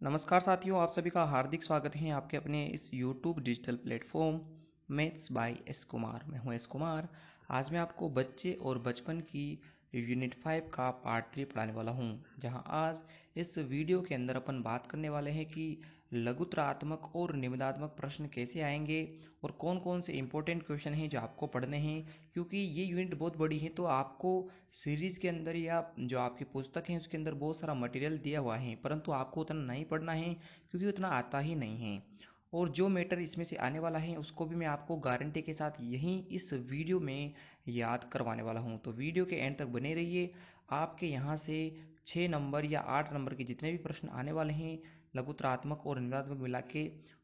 नमस्कार साथियों, आप सभी का हार्दिक स्वागत है आपके अपने इस YouTube digital platform maths by S Kumar. मैं हूं एस कुमार। आज मैं आपको बच्चे और बचपन की यूनिट 5 का पार्ट 3 पढ़ाने वाला हूं, जहां आज इस वीडियो के अंदर अपन बात करने वाले हैं कि लघुत्रात्मक और निबंधात्मक प्रश्न कैसे आएंगे और कौन कौन से इंपॉर्टेंट क्वेश्चन हैं जो आपको पढ़ने हैं। क्योंकि ये यूनिट बहुत बड़ी है, तो आपको सीरीज के अंदर या जो आपकी पुस्तक है उसके अंदर बहुत सारा मटेरियल दिया हुआ है, परंतु आपको उतना नहीं पढ़ना है क्योंकि उतना आता ही नहीं है। और जो मैटर इसमें से आने वाला है उसको भी मैं आपको गारंटी के साथ यहीं इस वीडियो में याद करवाने वाला हूँ। तो वीडियो के एंड तक बने रहिए। आपके यहाँ से 6 नंबर या 8 नंबर के जितने भी प्रश्न आने वाले हैं लघुत्रात्मक और निबंधात्मक मिला के,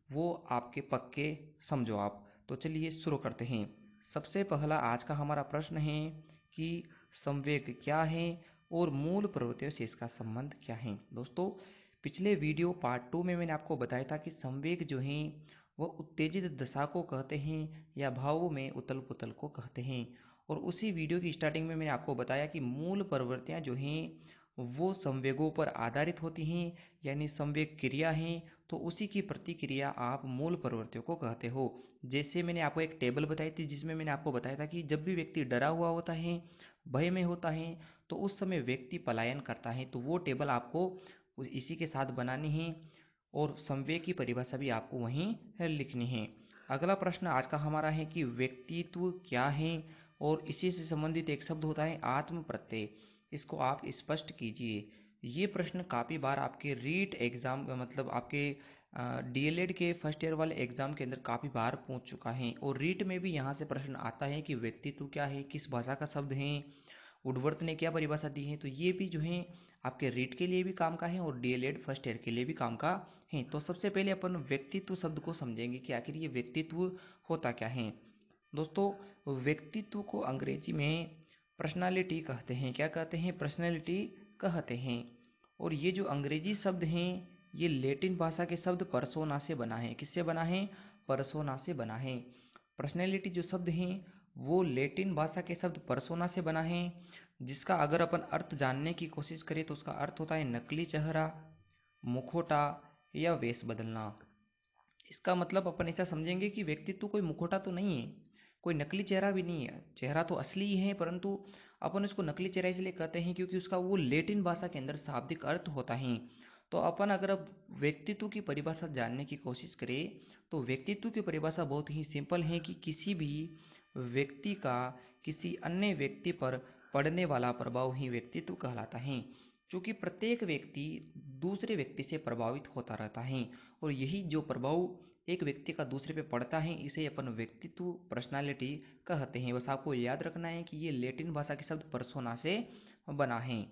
वो आपके पक्के समझो आप। तो चलिए शुरू करते हैं। सबसे पहला आज का हमारा प्रश्न है कि संवेग क्या है और मूल प्रवृत्तियों से इसका संबंध क्या है। दोस्तों, पिछले वीडियो पार्ट 2 में मैंने आपको बताया था कि संवेग जो है वह उत्तेजित दशा को कहते हैं या भावों में उथल पुथल को कहते हैं। और उसी वीडियो की स्टार्टिंग में मैंने आपको बताया कि मूल प्रवृत्तियां जो हैं वो संवेगों पर आधारित होती हैं, यानी संवेग क्रिया हैं, तो उसी की प्रतिक्रिया आप मूल प्रवृत्तियों को कहते हो। जैसे मैंने आपको एक टेबल बताई थी जिसमें मैंने आपको बताया था कि जब भी व्यक्ति डरा हुआ होता है, भय में होता है, तो उस समय व्यक्ति पलायन करता है। तो वो टेबल आपको इसी के साथ बनानी है और संवेग की परिभाषा भी आपको वहीं लिखनी है। अगला प्रश्न आज का हमारा है कि व्यक्तित्व क्या है, और इसी से संबंधित एक शब्द होता है आत्म प्रत्यय। इसको आप स्पष्ट कीजिए। ये प्रश्न काफ़ी बार आपके रीट एग्जाम मतलब आपके डीएलएड के फर्स्ट ईयर वाले एग्जाम के अंदर काफ़ी बार पूछ चुका है, और रीट में भी यहाँ से प्रश्न आता है कि व्यक्तित्व क्या है, किस भाषा का शब्द है, वुडवर्थ ने क्या परिभाषा दी है। तो ये भी जो है आपके रीट के लिए भी काम का है और डीएलएड फर्स्ट ईयर के लिए भी काम का है। तो सबसे पहले अपन व्यक्तित्व शब्द को समझेंगे कि आखिर ये व्यक्तित्व होता क्या है। दोस्तों, व्यक्तित्व को अंग्रेजी में पर्सनालिटी कहते हैं। क्या कहते हैं? पर्सनालिटी कहते हैं। और ये जो अंग्रेजी शब्द हैं ये लैटिन भाषा के शब्द पर्सोना से बना है। किससे बना है? पर्सोना से बना है। पर्सनैलिटी जो शब्द हैं वो लैटिन भाषा के शब्द पर्सोना से बना है, जिसका अगर अपन अर्थ जानने की कोशिश करें तो उसका अर्थ होता है नकली चेहरा, मुखौटा या वेश बदलना। इसका मतलब अपन ऐसा समझेंगे कि व्यक्तित्व कोई मुखौटा तो नहीं है, कोई नकली चेहरा भी नहीं है। चेहरा तो असली ही है, परंतु अपन उसको नकली चेहरा इसलिए कहते हैं क्योंकि उसका वो लैटिन भाषा के अंदर शाब्दिक अर्थ होता है। तो अपन अगर अब व्यक्तित्व की परिभाषा जानने की कोशिश करें तो व्यक्तित्व की परिभाषा बहुत ही सिंपल है कि किसी भी व्यक्ति का किसी अन्य व्यक्ति पर पड़ने वाला प्रभाव ही व्यक्तित्व कहलाता है। क्योंकि प्रत्येक व्यक्ति दूसरे व्यक्ति से प्रभावित होता रहता है, और यही जो प्रभाव एक व्यक्ति का दूसरे पे पड़ता है इसे अपन व्यक्तित्व पर्सनालिटी कहते हैं। बस आपको याद रखना है कि ये लैटिन भाषा के शब्द पर्सोना से बना है।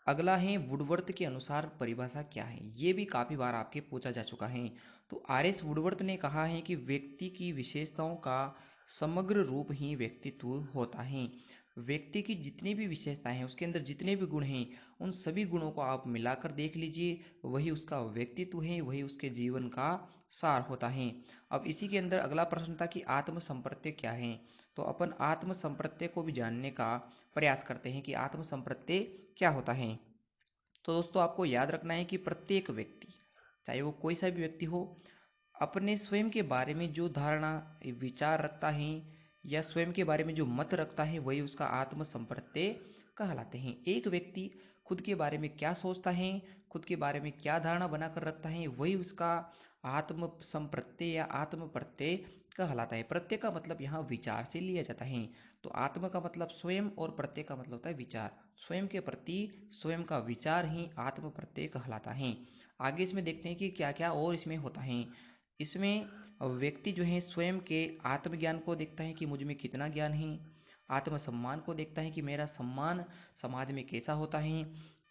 अगला है वुडवर्थ के अनुसार परिभाषा क्या है। ये भी काफ़ी बार आपके पूछा जा चुका है। तो आर एस वुडवर्थ ने कहा है कि व्यक्ति की विशेषताओं का समग्र रूप ही व्यक्तित्व होता है। व्यक्ति की जितनी भी विशेषताएं हैं उसके अंदर जितने भी गुण हैं उन सभी गुणों को आप मिलाकर देख लीजिए, वही उसका व्यक्तित्व है, वही उसके जीवन का सार होता है। अब इसी के अंदर अगला प्रश्न था कि आत्म संप्रत्यय क्या है। तो अपन आत्म संप्रत्यय को भी जानने का प्रयास करते हैं कि आत्म संप्रत्यय क्या होता है। तो दोस्तों, आपको याद रखना है कि प्रत्येक व्यक्ति, चाहे वो कोई सा भी व्यक्ति हो, अपने स्वयं के बारे में जो धारणा विचार रखता है या स्वयं के बारे में जो मत रखता है वही उसका आत्म संप्रत्यय कहलाते हैं। एक व्यक्ति खुद के बारे में क्या सोचता है, खुद के बारे में क्या धारणा बनाकर रखता है, वही उसका आत्म संप्रत्यय या आत्म प्रत्यय कहलाता है। प्रत्यय का मतलब यहाँ विचार से लिया जाता है। तो आत्म का मतलब स्वयं और प्रत्यय का मतलब होता है विचार। स्वयं के प्रति स्वयं का विचार ही आत्म प्रत्यय कहलाता है। आगे इसमें देखते हैं कि क्या क्या और इसमें होता है। इसमें व्यक्ति जो है स्वयं के आत्मज्ञान को देखता है कि मुझ में कितना ज्ञान है। आत्मसम्मान को देखता है कि मेरा सम्मान समाज में कैसा होता है।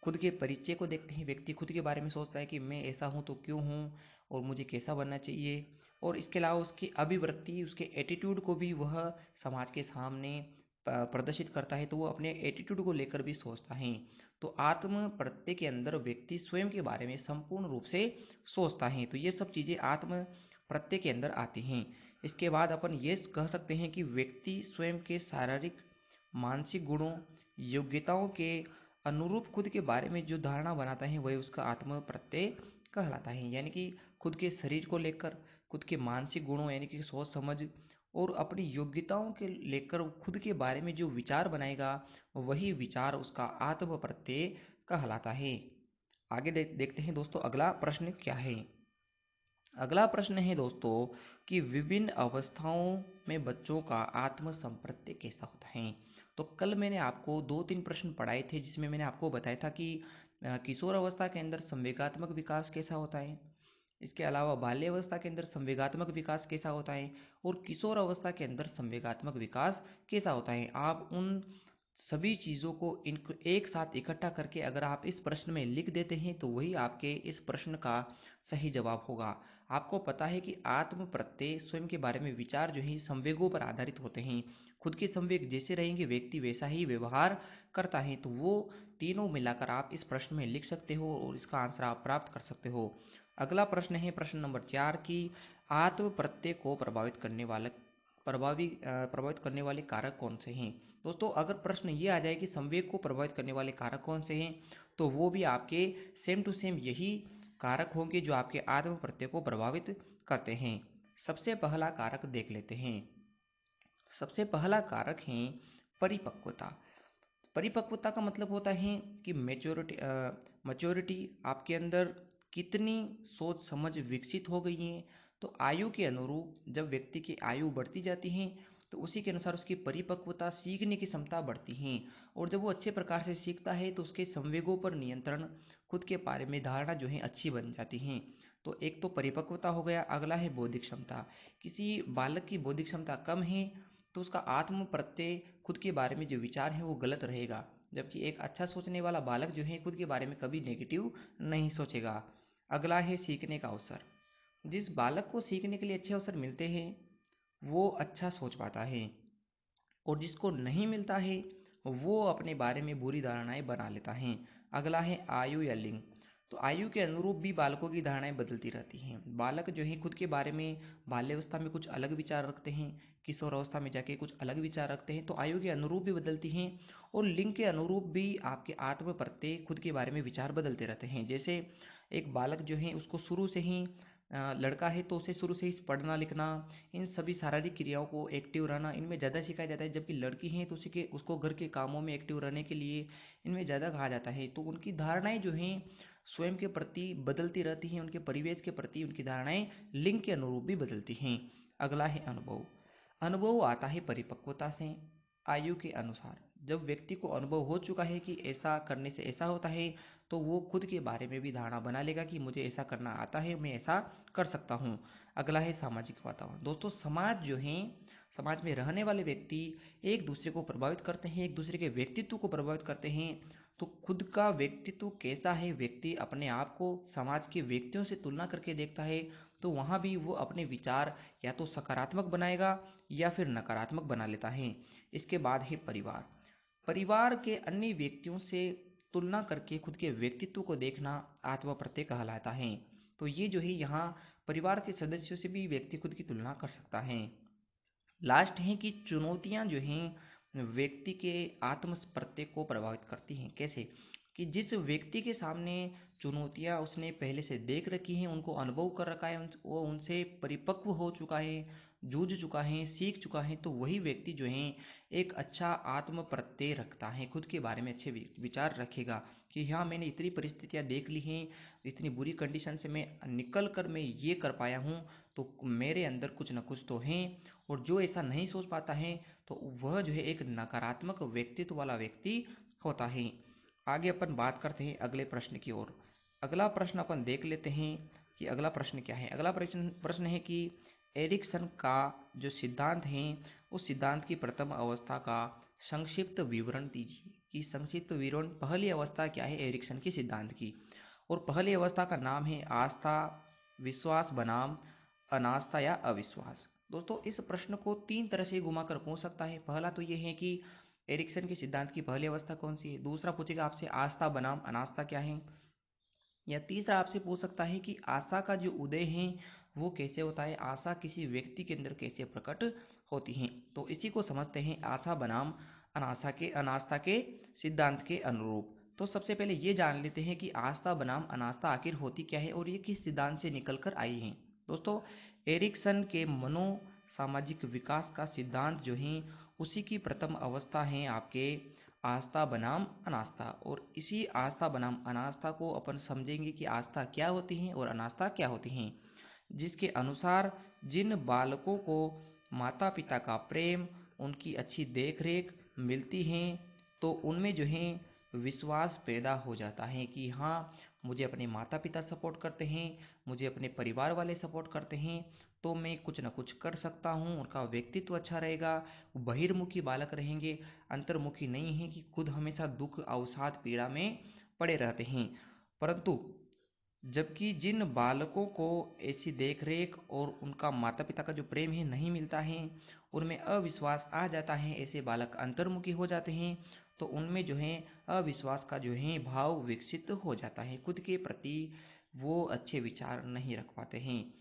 खुद के परिचय को देखते हैं, व्यक्ति खुद के बारे में सोचता है कि मैं ऐसा हूँ तो क्यों हूँ और मुझे कैसा बनना चाहिए। और इसके अलावा उसकी अभिवृत्ति, उसके एटीट्यूड को भी वह समाज के सामने प्रदर्शित करता है, तो वो अपने एटीट्यूड को लेकर भी सोचता है। तो आत्म प्रत्यय के अंदर व्यक्ति स्वयं के बारे में संपूर्ण रूप से सोचता है। तो ये सब चीज़ें आत्म प्रत्यय के अंदर आती हैं। इसके बाद अपन ये कह सकते हैं कि व्यक्ति स्वयं के शारीरिक मानसिक गुणों योग्यताओं के अनुरूप खुद के बारे में जो धारणा बनाता है वही उसका आत्म प्रत्यय कहलाता है। यानी कि खुद के शरीर को लेकर, खुद के मानसिक गुणों यानी कि सोच समझ और अपनी योग्यताओं के लेकर खुद के बारे में जो विचार बनाएगा, वही विचार उसका आत्म प्रत्यय कहलाता है। आगे देखते हैं दोस्तों अगला प्रश्न क्या है। अगला प्रश्न है दोस्तों कि विभिन्न अवस्थाओं में बच्चों का आत्म संप्रत्यय कैसा होता है। तो कल मैंने आपको दो तीन प्रश्न पढ़ाए थे जिसमें मैंने आपको बताया था कि किशोर अवस्था के अंदर संवेगात्मक विकास कैसा होता है, इसके अलावा बाल्यावस्था के अंदर संवेगात्मक विकास कैसा होता है, और किशोर अवस्था के अंदर संवेगात्मक विकास कैसा होता है। आप उन सभी चीज़ों को एक साथ इकट्ठा करके अगर आप इस प्रश्न में लिख देते हैं तो वही आपके इस प्रश्न का सही जवाब होगा। आपको पता है कि आत्म प्रत्यय स्वयं के बारे में विचार जो है संवेगों पर आधारित होते हैं। खुद के संवेग जैसे रहेंगे व्यक्ति वैसा ही व्यवहार करता है। तो वो तीनों मिलाकर आप इस प्रश्न में लिख सकते हो और इसका आंसर आप प्राप्त कर सकते हो। अगला प्रश्न है प्रश्न नंबर 4 की आत्म प्रत्यय को प्रभावित करने वाले कारक कौन से हैं। दोस्तों अगर प्रश्न ये आ जाए कि संवेग को प्रभावित करने वाले कारक कौन से हैं, तो वो भी आपके सेम टू सेम यही कारक होंगे जो आपके आत्म प्रत्यय को प्रभावित करते हैं। सबसे पहला कारक देख लेते हैं। सबसे पहला कारक है परिपक्वता। परिपक्वता का मतलब होता है कि मैच्योरिटी आपके अंदर कितनी सोच समझ विकसित हो गई है। तो आयु के अनुरूप जब व्यक्ति की आयु बढ़ती जाती है तो उसी के अनुसार उसकी परिपक्वता, सीखने की क्षमता बढ़ती है। और जब वो अच्छे प्रकार से सीखता है तो उसके संवेगों पर नियंत्रण, खुद के बारे में धारणा जो है अच्छी बन जाती है। तो एक तो परिपक्वता हो गया, अगला है बौद्धिक क्षमता। किसी बालक की बौद्धिक क्षमता कम है तो उसका आत्म प्रत्यय, खुद के बारे में जो विचार है वो गलत रहेगा। जबकि एक अच्छा सोचने वाला बालक जो है खुद के बारे में कभी नेगेटिव नहीं सोचेगा। अगला है सीखने का अवसर। जिस बालक को सीखने के लिए अच्छे अवसर मिलते हैं वो अच्छा सोच पाता है, और जिसको नहीं मिलता है वो अपने बारे में बुरी धारणाएं बना लेता है। अगला है आयु या लिंग। तो आयु के अनुरूप भी बालकों की धारणाएं बदलती रहती हैं। बालक जो है खुद के बारे में बाल्यावस्था में कुछ अलग विचार रखते हैं, किशोर अवस्था में जाके कुछ अलग विचार रखते हैं। तो आयु के अनुरूप भी बदलती हैं और लिंग के अनुरूप भी आपके आत्म प्रत्यय, खुद के बारे में विचार बदलते रहते हैं। जैसे एक बालक जो है उसको शुरू से ही लड़का है तो उसे शुरू से ही पढ़ना लिखना, इन सभी शारीरिक क्रियाओं को एक्टिव रहना इनमें ज़्यादा सिखाया जाता है। जबकि लड़की हैं तो उसको घर के कामों में एक्टिव रहने के लिए इनमें ज़्यादा कहा जाता है। तो उनकी धारणाएं जो हैं स्वयं के प्रति बदलती रहती हैं, उनके परिवेश के प्रति उनकी धारणाएं लिंग के अनुरूप भी बदलती हैं। अगला है अनुभव। अनुभव आता है परिपक्वता से, आयु के अनुसार। जब व्यक्ति को अनुभव हो चुका है कि ऐसा करने से ऐसा होता है तो वो खुद के बारे में भी धारणा बना लेगा कि मुझे ऐसा करना आता है, मैं ऐसा कर सकता हूँ। अगला है सामाजिक वातावरण। दोस्तों समाज जो है, समाज में रहने वाले व्यक्ति एक दूसरे को प्रभावित करते हैं, एक दूसरे के व्यक्तित्व को प्रभावित करते हैं। तो खुद का व्यक्तित्व कैसा है, व्यक्ति अपने आप को समाज के व्यक्तियों से तुलना करके देखता है तो वहाँ भी वो अपने विचार या तो सकारात्मक बनाएगा या फिर नकारात्मक बना लेता है। इसके बाद है परिवार। परिवार के अन्य व्यक्तियों से तुलना करके खुद के व्यक्तित्व को देखना आत्म प्रत्यय कहलाता है। तो ये जो है यहाँ परिवार के सदस्यों से भी व्यक्ति खुद की तुलना कर सकता है। लास्ट है कि चुनौतियां जो हैं व्यक्ति के आत्म प्रत्यय को प्रभावित करती हैं। कैसे कि जिस व्यक्ति के सामने चुनौतियां उसने पहले से देख रखी हैं, उनको अनुभव कर रखा है, वो उनसे परिपक्व हो चुका है, जूझ चुका है, सीख चुका है, तो वही व्यक्ति जो है एक अच्छा आत्म प्रत्यय रखता है, खुद के बारे में अच्छे विचार रखेगा कि हाँ मैंने इतनी परिस्थितियां देख ली हैं, इतनी बुरी कंडीशन से मैं निकल कर मैं ये कर पाया हूँ, तो मेरे अंदर कुछ न कुछ तो है। और जो ऐसा नहीं सोच पाता है तो वह जो है एक नकारात्मक व्यक्तित्व वाला व्यक्ति होता है। आगे अपन बात करते हैं अगले प्रश्न की ओर। अगला प्रश्न अपन देख लेते हैं कि अगला प्रश्न क्या है। अगला प्रश्न प्रश्न है कि एरिक्सन का जो सिद्धांत है उस सिद्धांत की प्रथम अवस्था का संक्षिप्त विवरण दीजिए। कि संक्षिप्त विवरण पहली अवस्था क्या है एरिक्सन की सिद्धांत की, और पहली अवस्था का नाम है आस्था, विश्वास बनाम अनास्था या अविश्वास। दोस्तों इस प्रश्न को तीन तरह से घुमाकर पूछ सकता है। पहला तो ये है कि एरिक्सन के सिद्धांत की पहली अवस्था कौन सी है। दूसरा पूछेगा आपसे आस्था बनाम अनास्था क्या है। या तीसरा आपसे पूछ सकता है कि आशा का जो उदय है वो कैसे होता है, आशा किसी व्यक्ति के अंदर कैसे प्रकट होती है। तो इसी को समझते हैं आशा बनाम अनाशा के अनास्था के सिद्धांत के अनुरूप। तो सबसे पहले ये जान लेते हैं कि आस्था बनाम अनास्था आखिर होती क्या है और ये किस सिद्धांत से निकल कर आई है। दोस्तों, एरिक्सन के मनो सामाजिक विकास का सिद्धांत जो है उसी की प्रथम अवस्था है आपके आस्था बनाम अनास्था। और इसी आस्था बनाम अनास्था को अपन समझेंगे कि आस्था क्या होती है और अनास्था क्या होती है, जिसके अनुसार जिन बालकों को माता पिता का प्रेम, उनकी अच्छी देखरेख मिलती है तो उनमें जो है विश्वास पैदा हो जाता है कि हाँ, मुझे अपने माता पिता सपोर्ट करते हैं, मुझे अपने परिवार वाले सपोर्ट करते हैं, तो मैं कुछ ना कुछ कर सकता हूँ। उनका व्यक्तित्व अच्छा रहेगा, वो बहिर्मुखी बालक रहेंगे, अंतर्मुखी नहीं है कि खुद हमेशा दुख अवसाद पीड़ा में पड़े रहते हैं। परंतु जबकि जिन बालकों को ऐसी देखरेख और उनका माता पिता का जो प्रेम है नहीं मिलता है, उनमें अविश्वास आ जाता है, ऐसे बालक अंतर्मुखी हो जाते हैं, तो उनमें जो है अविश्वास का जो है भाव विकसित हो जाता है, खुद के प्रति वो अच्छे विचार नहीं रख पाते हैं।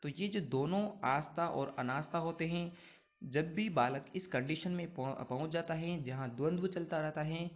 तो ये जो दोनों आस्था और अनास्था होते हैं, जब भी बालक इस कंडीशन में पहुंच जाता है जहां द्वंद्व चलता रहता है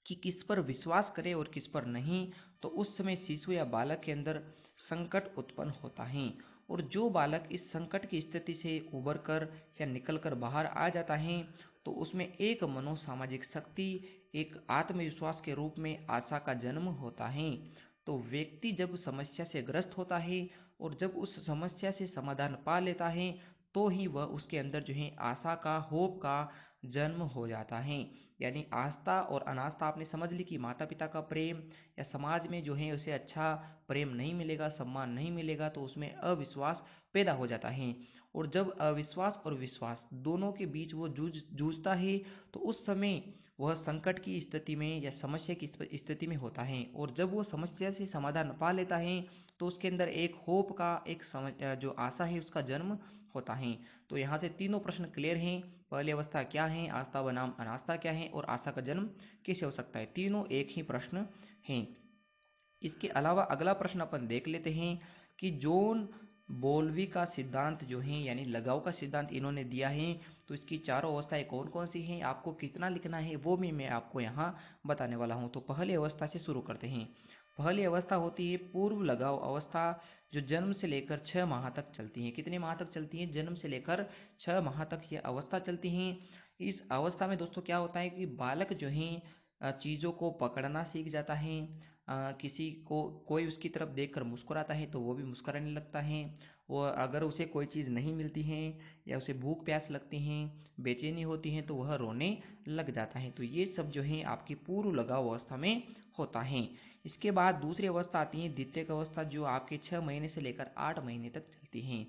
कि किस पर विश्वास करे और किस पर नहीं, तो उस समय शिशु या बालक के अंदर संकट उत्पन्न होता है। और जो बालक इस संकट की स्थिति से उबर कर या निकल कर बाहर आ जाता है, तो उसमें एक मनोसामाजिक शक्ति, एक आत्मविश्वास के रूप में आशा का जन्म होता है। तो व्यक्ति जब समस्या से ग्रस्त होता है और जब उस समस्या से समाधान पा लेता है, तो ही वह उसके अंदर जो है आशा का, होप का जन्म हो जाता है। यानी आस्था और अनास्था आपने समझ ली कि माता पिता का प्रेम या समाज में जो है उसे अच्छा प्रेम नहीं मिलेगा, सम्मान नहीं मिलेगा, तो उसमें अविश्वास पैदा हो जाता है। और जब अविश्वास और विश्वास दोनों के बीच वो जूझता है, तो उस समय वह संकट की स्थिति में या समस्या की स्थिति में होता है। और जब वो समस्या से समाधान पा लेता है, तो उसके अंदर एक होप का, एक जो आशा है उसका जन्म होता है। तो यहाँ से तीनों प्रश्न क्लियर हैं। पहली अवस्था क्या है, आस्था बनाम अनास्था क्या है, और आशा का जन्म कैसे हो सकता है, तीनों एक ही प्रश्न हैं। इसके अलावा अगला प्रश्न अपन देख लेते हैं कि जॉन बोल्वी का सिद्धांत जो है यानी लगाव का सिद्धांत इन्होंने दिया है, तो इसकी चारों अवस्थाएं कौन कौन सी हैं, आपको कितना लिखना है वो भी मैं आपको यहाँ बताने वाला हूँ। तो पहली अवस्था से शुरू करते हैं। पहली अवस्था होती है पूर्व लगाव अवस्था, जो जन्म से लेकर 6 माह तक चलती है। कितने माह तक चलती है? जन्म से लेकर 6 माह तक ये अवस्था चलती है। इस अवस्था में दोस्तों क्या होता है कि बालक जो है चीज़ों को पकड़ना सीख जाता है। किसी को कोई उसकी तरफ देखकर मुस्कुराता है तो वो भी मुस्कुराने लगता है। वो अगर उसे कोई चीज़ नहीं मिलती है या उसे भूख प्यास लगती है, बेचैनी होती है, तो वह रोने लग जाता है। तो ये सब जो है आपकी पूर्व लगाव अवस्था में होता है। इसके बाद दूसरी अवस्था आती है द्वितीयक अवस्था, जो आपके 6 महीने से लेकर 8 महीने तक चलती है।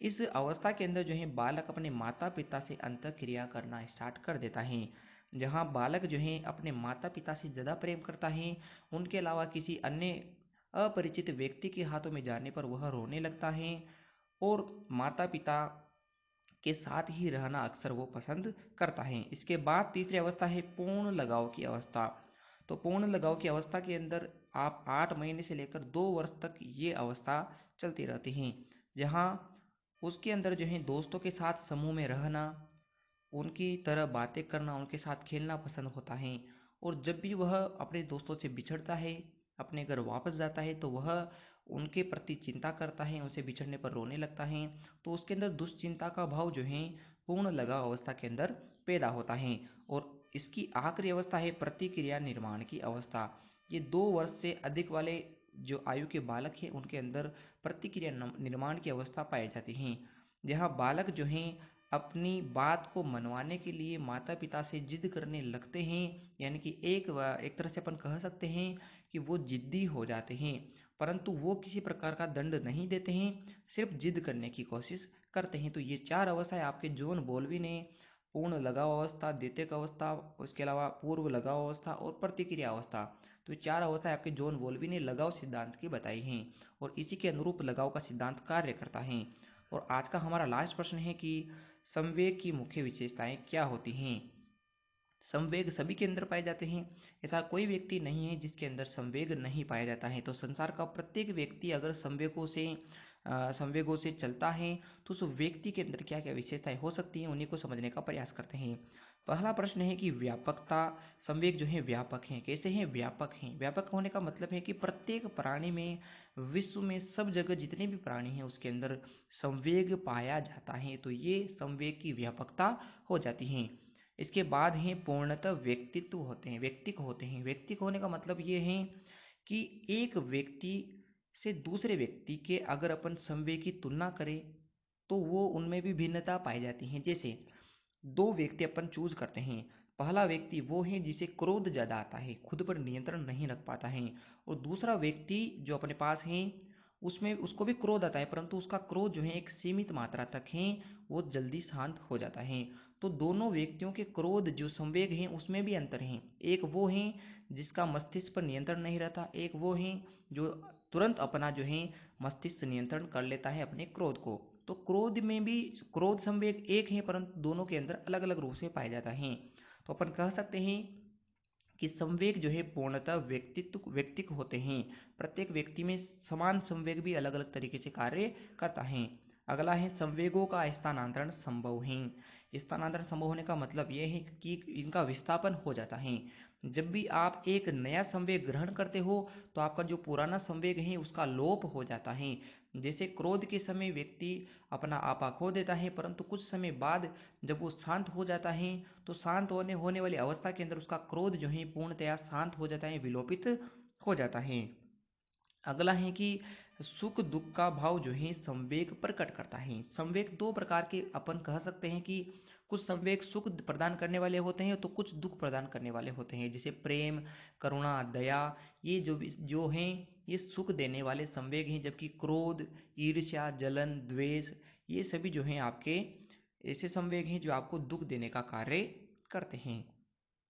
इस अवस्था के अंदर जो है बालक अपने माता पिता से अंतःक्रिया करना स्टार्ट कर देता है, जहाँ बालक जो है अपने माता पिता से ज़्यादा प्रेम करता है। उनके अलावा किसी अन्य अपरिचित व्यक्ति के हाथों में जाने पर वह रोने लगता है और माता पिता के साथ ही रहना अक्सर वो पसंद करता है। इसके बाद तीसरी अवस्था है पूर्ण लगाव की अवस्था। तो पूर्ण लगाव की अवस्था के अंदर आप 8 महीने से लेकर 2 वर्ष तक ये अवस्था चलती रहती है, जहाँ उसके अंदर जो है दोस्तों के साथ समूह में रहना, उनकी तरह बातें करना, उनके साथ खेलना पसंद होता है। और जब भी वह अपने दोस्तों से बिछड़ता है, अपने घर वापस जाता है, तो वह उनके प्रति चिंता करता है, उनसे बिछड़ने पर रोने लगता है। तो उसके अंदर दुश्चिंता का भाव जो है पूर्ण लगाव अवस्था के अंदर पैदा होता है। और इसकी आखिरी अवस्था है प्रतिक्रिया निर्माण की अवस्था। ये 2 वर्ष से अधिक वाले जो आयु के बालक हैं उनके अंदर प्रतिक्रिया निर्माण की अवस्था पाई जाती है, जहाँ बालक जो हैं अपनी बात को मनवाने के लिए माता पिता से जिद करने लगते हैं। यानी कि एक तरह से अपन कह सकते हैं कि वो जिद्दी हो जाते हैं, परंतु वो किसी प्रकार का दंड नहीं देते हैं, सिर्फ जिद करने की कोशिश करते हैं। तो ये 4 अवस्थाएं आपके जॉन बोल्वी ने पूर्ण लगाव अवस्था, द्वितीयक अवस्था, उसके अलावा पूर्व लगाव अवस्था और प्रतिक्रिया अवस्था, तो ये 4 अवस्थाएं आपके जॉन बोल्वी ने लगाव सिद्धांत की बताई हैं और इसी के अनुरूप लगाव का सिद्धांत कार्य करता है। और आज का हमारा लास्ट प्रश्न है कि संवेग की मुख्य विशेषताएं क्या होती हैं। संवेग सभी के अंदर पाए जाते हैं, ऐसा कोई व्यक्ति नहीं है जिसके अंदर संवेग नहीं पाया जाता है। तो संसार का प्रत्येक व्यक्ति अगर संवेगों से चलता है, तो उस व्यक्ति के अंदर क्या क्या विशेषताएं हो सकती हैं, उन्हीं को समझने का प्रयास करते हैं। पहला प्रश्न है कि व्यापकता। संवेग जो है व्यापक हैं। कैसे हैं? व्यापक हैं। व्यापक होने का मतलब है कि प्रत्येक प्राणी में, विश्व में सब जगह जितने भी प्राणी हैं उसके अंदर संवेग पाया जाता है, तो ये संवेग की व्यापकता हो जाती है। इसके बाद है पूर्णतः व्यक्तित्व होते हैं, व्यक्तिक होते हैं। व्यक्तिक होने का मतलब ये है कि एक व्यक्ति से दूसरे व्यक्ति के अगर अपन संवेग की तुलना करें तो वो उनमें भी भिन्नता पाई जाती है। जैसे दो व्यक्ति अपन चूज करते हैं। पहला व्यक्ति वो है जिसे क्रोध ज्यादा आता है, खुद पर नियंत्रण नहीं रख पाता है, और दूसरा व्यक्ति जो अपने पास है उसमें उसको भी क्रोध आता है, परंतु उसका क्रोध जो है एक सीमित मात्रा तक है, वो जल्दी शांत हो जाता है। तो दोनों व्यक्तियों के क्रोध जो संवेग हैं उसमें भी अंतर है। एक वो है जिसका मस्तिष्क पर नियंत्रण नहीं रहता, एक वो है जो तुरंत अपना जो है मस्तिष्क नियंत्रण कर लेता है अपने क्रोध को। तो क्रोध में भी क्रोध संवेग एक है, परंतु दोनों के अंदर अलग अलग रूप से पाया जाता है। तो अपन कह सकते हैं कि संवेग जो है पूर्णतः व्यक्तिक होते हैं। प्रत्येक व्यक्ति में समान संवेग भी अलग अलग तरीके से कार्य करता है। अगला है संवेगों का स्थानांतरण संभव है। स्थानांतरण संभव होने का मतलब यह है कि इनका विस्थापन हो जाता है। जब भी आप एक नया संवेग ग्रहण करते हो तो आपका जो पुराना संवेग है उसका लोप हो जाता है। जैसे क्रोध के समय व्यक्ति अपना आपा खो देता है, परंतु कुछ समय बाद जब वो शांत हो जाता है तो शांत होने वाली अवस्था के अंदर उसका क्रोध जो है पूर्णतया शांत हो जाता है, विलोपित हो जाता है। अगला है कि सुख दुख का भाव जो है संवेग प्रकट करता है। संवेग दो प्रकार के अपन कह सकते हैं कि कुछ संवेग सुख प्रदान करने वाले होते हैं तो कुछ दुख प्रदान करने वाले होते हैं। जैसे प्रेम, करुणा, दया, ये जो हैं ये सुख देने वाले संवेग हैं, जबकि क्रोध, ईर्ष्या, जलन, द्वेष, ये सभी जो हैं आपके ऐसे संवेग हैं जो आपको दुख देने का कार्य करते हैं।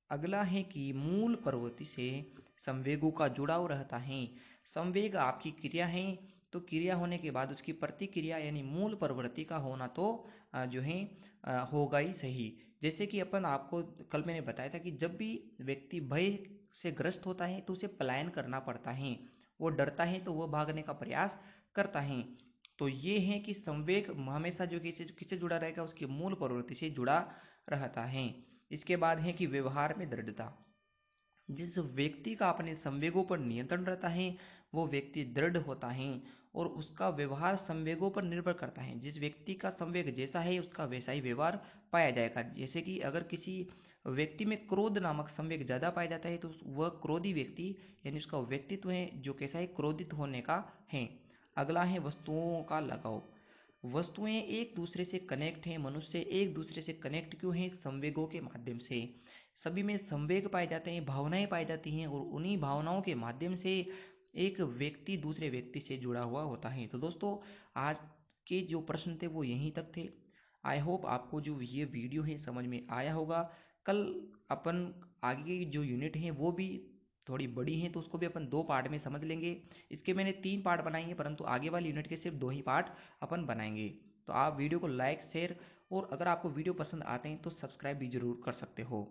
अगला है कि मूल प्रवृत्ति से संवेगों का जुड़ाव रहता है। संवेग आपकी क्रिया है, तो क्रिया होने के बाद उसकी प्रतिक्रिया यानी मूल प्रवृत्ति का होना तो जो है होगा ही सही। जैसे कि अपन आपको कल मैंने बताया था कि जब भी व्यक्ति भय से ग्रस्त होता है तो उसे पलायन करना पड़ता है, वो डरता है तो वह भागने का प्रयास करता है। तो ये है कि संवेग हमेशा जो किसी किससे जुड़ा रहेगा, उसकी मूल प्रवृत्ति से जुड़ा रहता है। इसके बाद है कि व्यवहार में दृढ़ता। जिस व्यक्ति का अपने संवेगों पर नियंत्रण रहता है वो व्यक्ति दृढ़ होता है और उसका व्यवहार संवेगों पर निर्भर करता है। जिस व्यक्ति का संवेग जैसा है उसका वैसा ही व्यवहार पाया जाएगा। जैसे कि अगर किसी व्यक्ति में क्रोध नामक संवेग ज़्यादा पाया जाता है तो वह क्रोधी व्यक्ति यानी उसका व्यक्तित्व है जो कैसा है, क्रोधित होने का है। अगला है वस्तुओं का लगाव। वस्तुएं एक दूसरे से कनेक्ट हैं, मनुष्य एक दूसरे से कनेक्ट क्यों हैं? संवेगों के माध्यम से। सभी में संवेग पाए जाते हैं, भावनाएं पाई जाती हैं, और उन्हीं भावनाओं के माध्यम से एक व्यक्ति दूसरे व्यक्ति से जुड़ा हुआ होता है। तो दोस्तों, आज के जो प्रश्न थे वो यहीं तक थे। आई होप आपको जो ये वीडियो है समझ में आया होगा। कल अपन आगे की जो यूनिट है वो भी थोड़ी बड़ी है तो उसको भी अपन दो पार्ट में समझ लेंगे। इसके मैंने तीन पार्ट बनाए हैं, परंतु आगे वाली यूनिट के सिर्फ दो ही पार्ट अपन बनाएंगे। तो आप वीडियो को लाइक, शेयर और अगर आपको वीडियो पसंद आते हैं तो सब्सक्राइब भी जरूर कर सकते हो।